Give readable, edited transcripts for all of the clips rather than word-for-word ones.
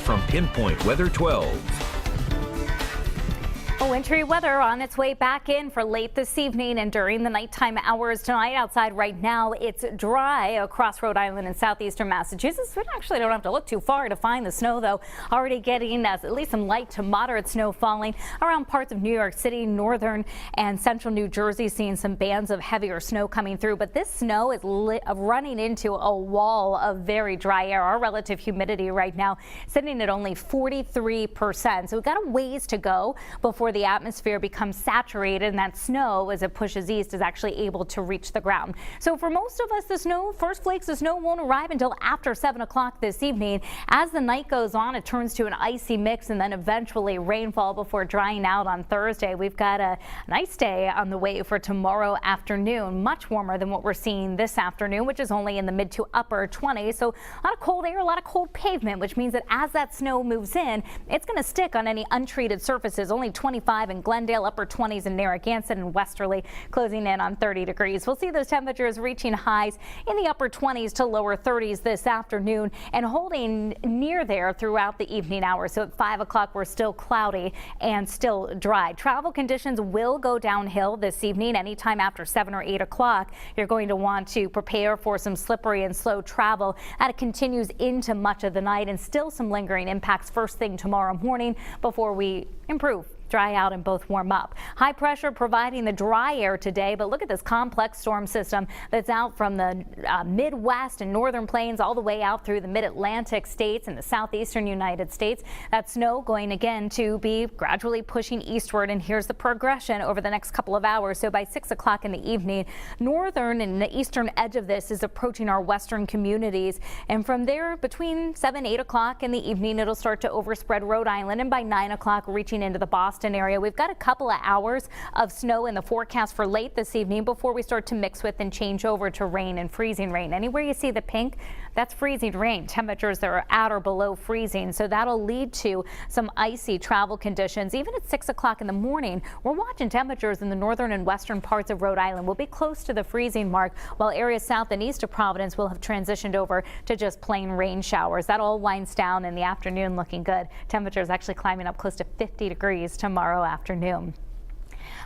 from Pinpoint Weather 12. Wintry weather on its way back in for late this evening and during the nighttime hours tonight. Outside right now, it's dry across Rhode Island and southeastern Massachusetts. We actually don't have to look too far to find the snow, though. Already getting at least some light to moderate snow falling around parts of New York City, northern and central New Jersey, seeing some bands of heavier snow coming through. But this snow is running into a wall of very dry air. Our relative humidity right now sitting at only 43%. So we've got a ways to go before the atmosphere becomes saturated, and that snow, as it pushes east, is actually able to reach the ground. So for most of us, the snow, first flakes of snow won't arrive until after 7 o'clock this evening. As the night goes on, it turns to an icy mix and then eventually rainfall before drying out on Thursday. We've got a nice day on the way for tomorrow afternoon, much warmer than what we're seeing this afternoon, which is only in the mid to upper 20s. So a lot of cold air, a lot of cold pavement, which means that as that snow moves in, it's going to stick on any untreated surfaces. Only 25 in Glendale, upper 20s in Narragansett and Westerly, closing in on 30 degrees. We'll see those temperatures reaching highs in the upper 20s to lower 30s this afternoon and holding near there throughout the evening hours. So at 5 o'clock, we're still cloudy and still dry. Travel conditions will go downhill this evening. Anytime after 7 or 8 o'clock, you're going to want to prepare for some slippery and slow travel. And it continues into much of the night and still some lingering impacts first thing tomorrow morning before we improve. Dry out and both warm up. High pressure providing the dry air today, but look at this complex storm system that's out from the Midwest and northern plains all the way out through the mid-Atlantic states and the southeastern United States. That snow going again to be gradually pushing eastward, and here's the progression over the next couple of hours. So by 6 o'clock in the evening, northern and the eastern edge of this is approaching our western communities, and from there between 7, 8 o'clock in the evening, it'll start to overspread Rhode Island, and by 9 o'clock reaching into the Boston area. We've got a couple of hours of snow in the forecast for late this evening before we start to mix with and change over to rain and freezing rain. Anywhere you see the pink, that's freezing rain. Temperatures that are at or below freezing. So that'll lead to some icy travel conditions. Even at 6 o'clock in the morning, we're watching temperatures in the northern and western parts of Rhode Island will be close to the freezing mark, while areas south and east of Providence will have transitioned over to just plain rain showers. That all winds down in the afternoon, looking good. Temperatures actually climbing up close to 50 degrees tomorrow afternoon.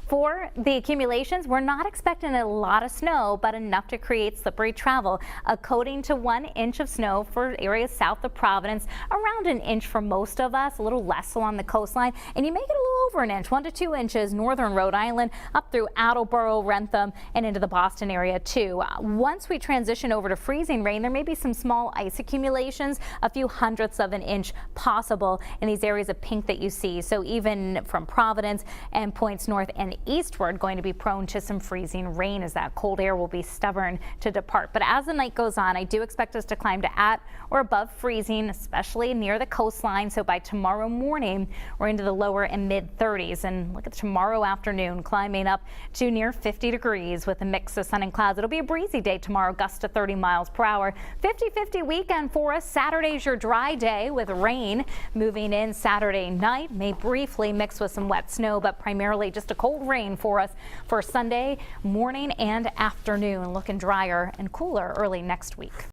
For the accumulations, we're not expecting a lot of snow, but enough to create slippery travel. A coating to 1 inch of snow for areas south of Providence, around an inch for most of us, a little less along the coastline, and you may get a little over an inch, 1 to 2 inches, northern Rhode Island, up through Attleboro, Wrentham, and into the Boston area too. Once we transition over to freezing rain, there may be some small ice accumulations, a few hundredths of an inch possible in these areas of pink that you see. So even from Providence and points north and eastward, going to be prone to some freezing rain as that cold air will be stubborn to depart. But as the night goes on, I do expect us to climb to at or above freezing, especially near the coastline. So by tomorrow morning, we're into the lower and mid 30s. And look at tomorrow afternoon, climbing up to near 50 degrees with a mix of sun and clouds. It'll be a breezy day tomorrow, gusts to 30 miles per hour. 50-50 weekend for us. Saturday's your dry day with rain moving in Saturday night. May briefly mix with some wet snow, but primarily just a cold rain for us for Sunday morning and afternoon. Looking drier and cooler early next week.